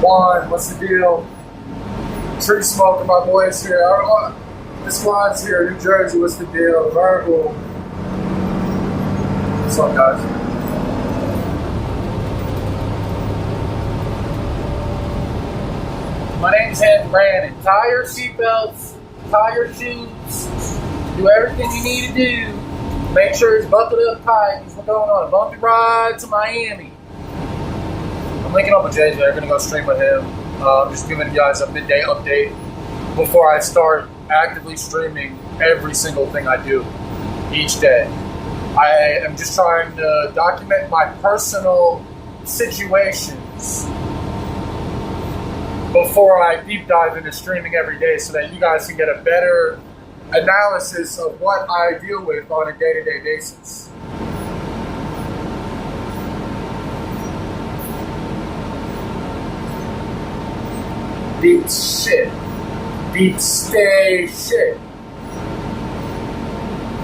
Juan, what's the deal? Tree Smoker, my boys here. The squad's here. New Jersey, what's the deal? Verbal. What's up, guys? My name's Brandon. Tie your seatbelts, tie your shoes, do everything you need to do. Make sure it's buckled up tight. We're going on a bumpy ride to Miami. I'm linking up with JJ. I'm gonna go stream with him. I'm just giving you guys a midday update before I start actively streaming every single thing I do each day. I am just trying to document my personal situations before I deep dive into streaming every day so that you guys can get a better analysis of what I deal with on a day-to-day basis. Deep shit. Deep station.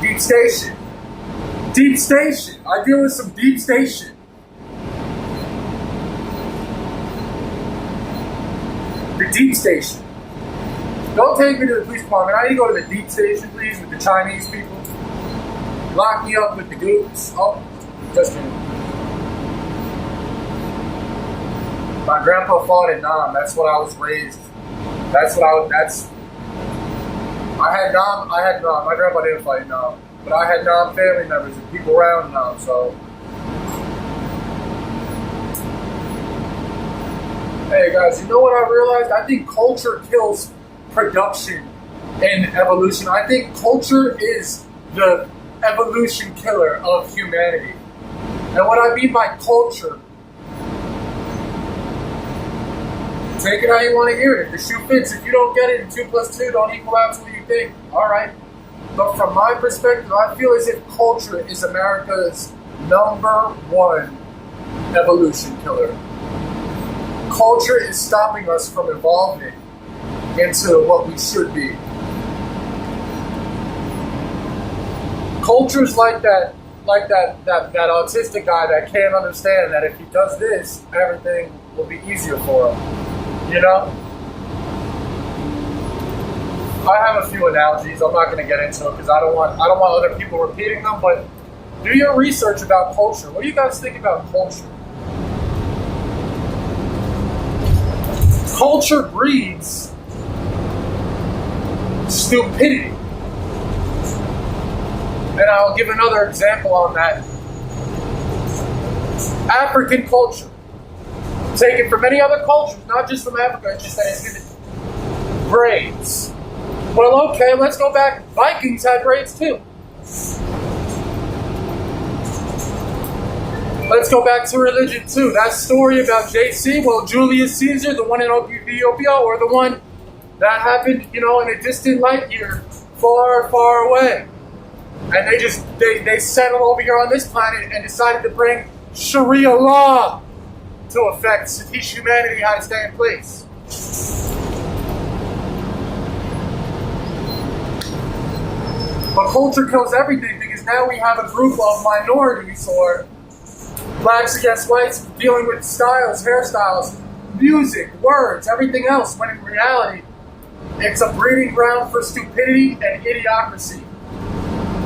Deep station. Deep station. I deal with some deep station. The deep station. Don't take me to the police department. I need to go to the deep station, please, with the Chinese people. Lock me up with the goops. Oh, just kidding. My grandpa fought in Nam. That's what I was raised. I had Nam. My grandpa didn't fight in Nam. But I had Nam family members and people around Nam, so. Hey guys, you know what I realized? I think culture kills production and evolution. I think culture is the evolution killer of humanity. And what I mean by culture, take it how you want to hear it. If the shoe fits, if you don't get it, and 2 plus 2 don't equal out to what you think. Alright. But from my perspective, I feel as if culture is America's #1 evolution killer. Culture is stopping us from evolving into what we should be. Culture's like that autistic guy that can't understand that if he does this, everything will be easier for him. You know? I have a few analogies. I'm not going to get into it because I don't want other people repeating them. But do your research about culture. What do you guys think about culture? Culture breeds stupidity. And I'll give another example on that. African culture. Taken from many other cultures, not just from Africa, it's just that it's braids. Well, okay, let's go back. Vikings had braids too. Let's go back to religion too. That story about JC, well, Julius Caesar, the one in Ethiopia, or the one that happened, in a distant light year, far, far away. And they settled over here on this planet and decided to bring Sharia law to effect to teach humanity how to stay in place. But culture kills everything because now we have a group of minorities or blacks against whites dealing with styles, hairstyles, music, words, everything else, when in reality, it's a breeding ground for stupidity and idiocracy.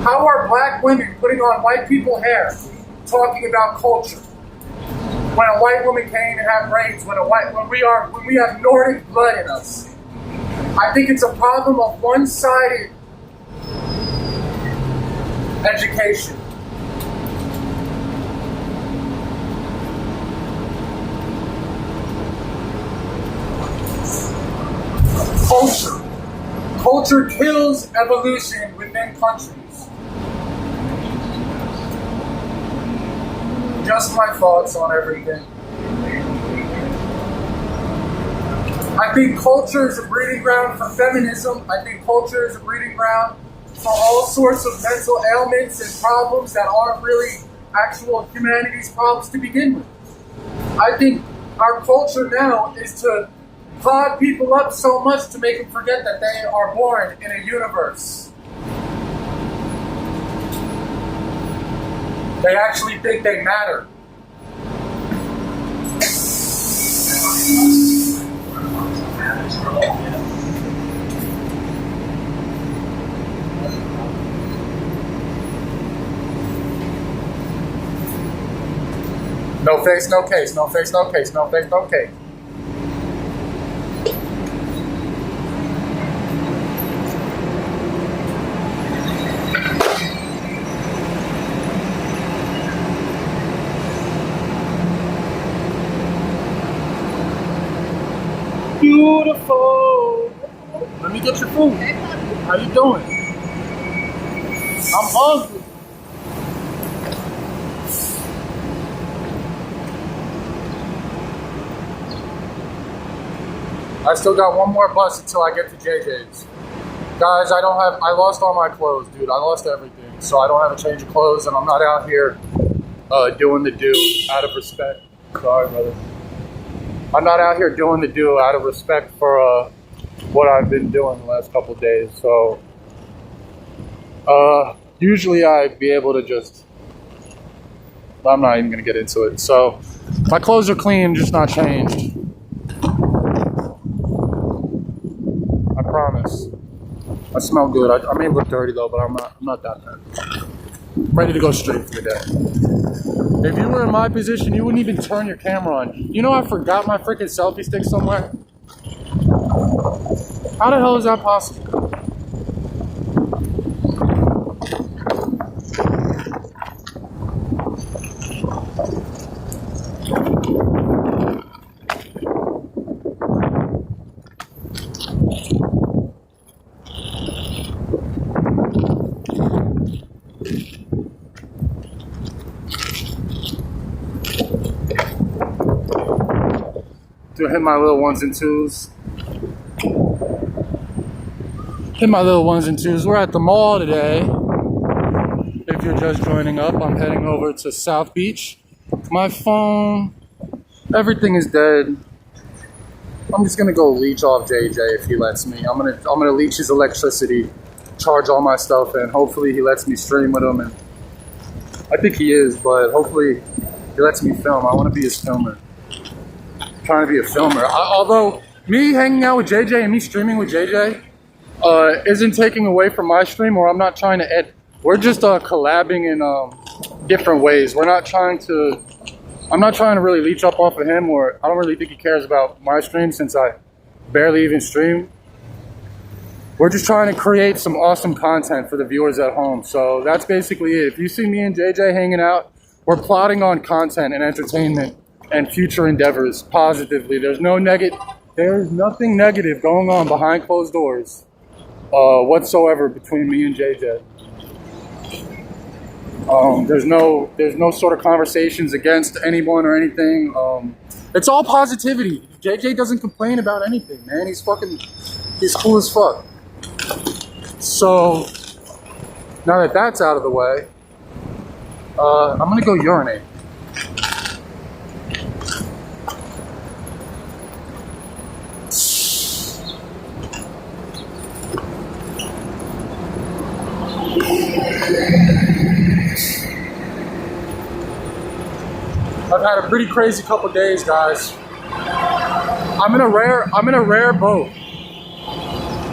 How are black women putting on white people hair talking about culture? When a white woman came and had braids, when we have Nordic blood in us. I think it's a problem of one-sided education. Culture kills evolution within countries. Just my thoughts on everything. I think culture is a breeding ground for feminism. I think culture is a breeding ground for all sorts of mental ailments and problems that aren't really actual humanity's problems to begin with. I think our culture now is to prod people up so much to make them forget that they are born in a universe. They actually think they matter. face, no case. No face, no case. No face, no case. Beautiful. Let me get your food. How you doing? I'm hungry. I still got one more bus until I get to JJ's. Guys, I lost all my clothes, dude. I lost everything. So I don't have a change of clothes and I'm not out here doing the do out of respect. Sorry, brother. I'm not out here doing the do out of respect for what I've been doing the last couple of days. So usually I'd be able to just, I'm not even gonna get into it. So my clothes are clean, just not changed. I promise. I smell good. I may look dirty though, but I'm not that bad. I'm ready to go straight for the day. If you were in my position, you wouldn't even turn your camera on. You know I forgot my freaking selfie stick somewhere? How the hell is that possible? To hit my little ones and twos. Hit my little ones and twos. We're at the mall today. If you're just joining up, I'm heading over to South Beach. My phone, everything is dead. I'm just gonna go leech off JJ if he lets me. I'm gonna leech his electricity, charge all my stuff, and hopefully he lets me stream with him. And I think he is, but hopefully he lets me film. I want to be his filmer. Trying to be a filmer. Although me hanging out with JJ and me streaming with JJ isn't taking away from my stream, or I'm not trying to edit. We're just collabing in different ways. I'm not trying to really leech up off of him, or I don't really think he cares about my stream since I barely even stream. We're just trying to create some awesome content for the viewers at home. So that's basically it. If you see me and JJ hanging out, we're plotting on content and entertainment and future endeavors positively. There's nothing negative going on behind closed doors whatsoever between me and JJ. There's no sort of conversations against anyone or anything. It's all positivity. JJ doesn't complain about anything, man. He's cool as fuck. So now that that's out of the way, I'm gonna go urinate. I've had a pretty crazy couple days, guys. I'm in a rare boat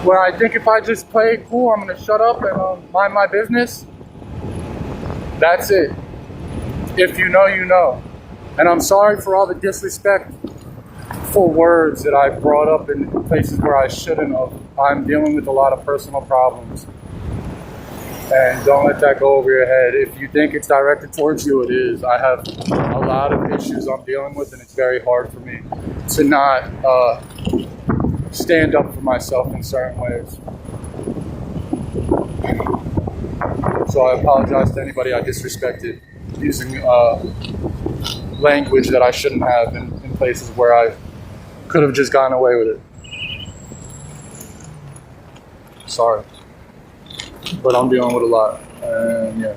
where I think if I just play it cool, I'm gonna shut up and mind my business. That's it. If you know, you know. And I'm sorry for all the disrespectful words that I brought up in places where I shouldn't have. I'm dealing with a lot of personal problems. And don't let that go over your head. If you think it's directed towards you, it is. I have a lot of issues I'm dealing with, and it's very hard for me to not stand up for myself in certain ways. So I apologize to anybody I disrespected using language that I shouldn't have in places where I could have just gotten away with it. Sorry. But I'm dealing with a lot, and yeah.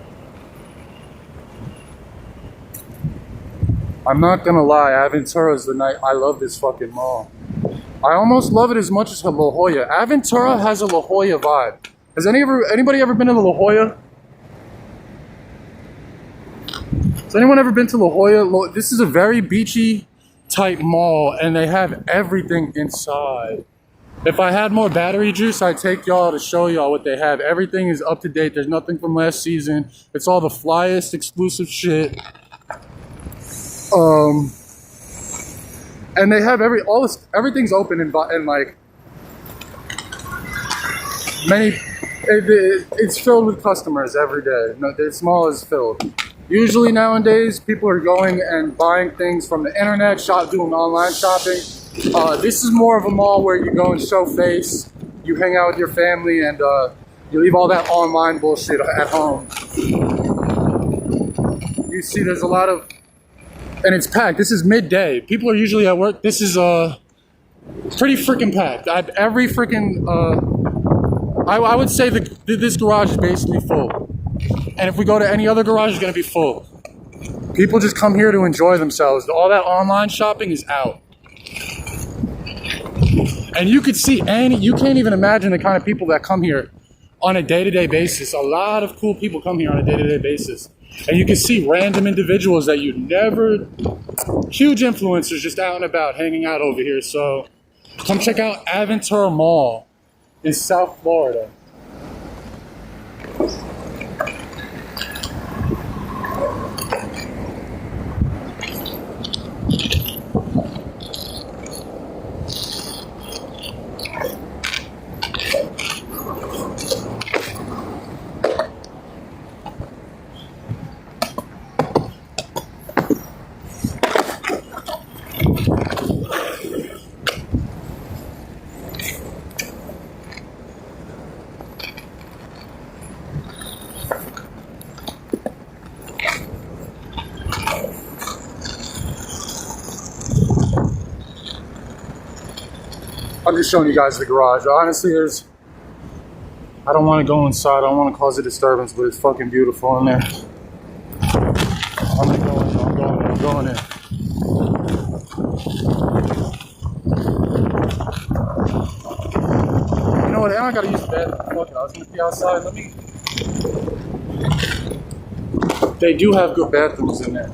I'm not gonna lie, Aventura's the night. I love this fucking mall. I almost love it as much as La Jolla. Aventura has a La Jolla vibe. Has anybody ever been to La Jolla? Has anyone ever been to La Jolla? This is a very beachy type mall, and they have everything inside. If I had more battery juice, I'd take y'all to show y'all what they have. Everything is up to date. There's nothing from last season. It's all the flyest exclusive shit. And they have everything's open and like it's filled with customers every day. No, the mall is filled. Usually nowadays, people are going and buying things from the internet, doing online shopping. This is more of a mall where you go and show face, you hang out with your family, and you leave all that online bullshit at home. You see there's a lot of, and it's packed. This is midday. People are usually at work. This is pretty freaking packed. Every freaking, I would say this garage is basically full. And if we go to any other garage, it's going to be full. People just come here to enjoy themselves. All that online shopping is out. And you could see, you can't even imagine the kind of people that come here on a day-to-day basis. A lot of cool people come here on a day-to-day basis. And you can see random individuals that you never, huge influencers just out and about, hanging out over here. So come check out Aventura Mall in South Florida. I'm just showing you guys the garage. Honestly, I don't want to go inside. I don't want to cause a disturbance, but it's fucking beautiful in there. I'm going in. You know what? I gotta use the bathroom. Fuck it. I was gonna be outside. They do have good bathrooms in there.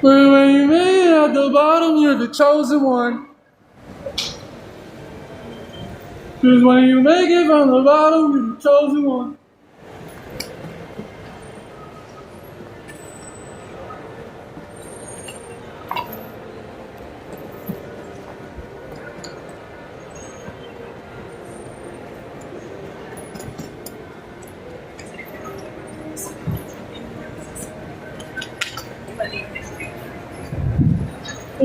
But when you make it at the bottom, you're the chosen one. 'Cause when you make it from the bottom, you're the chosen one.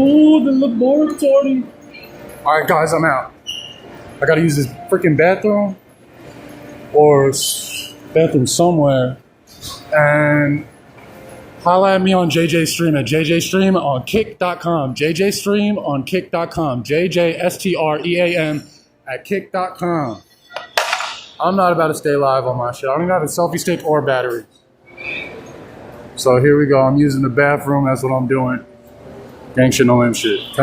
Oh, the laboratory. Alright guys, I'm out. I gotta use this freaking bathroom or bathroom somewhere. And holla at me on JJ Stream at JJ Stream on kick.com. JJ Stream on kick.com. JJSTREAM at kick.com. I'm not about to stay live on my shit. I don't even have a selfie stick or battery. So here we go. I'm using the bathroom. That's what I'm doing. Gang shit, no lame shit.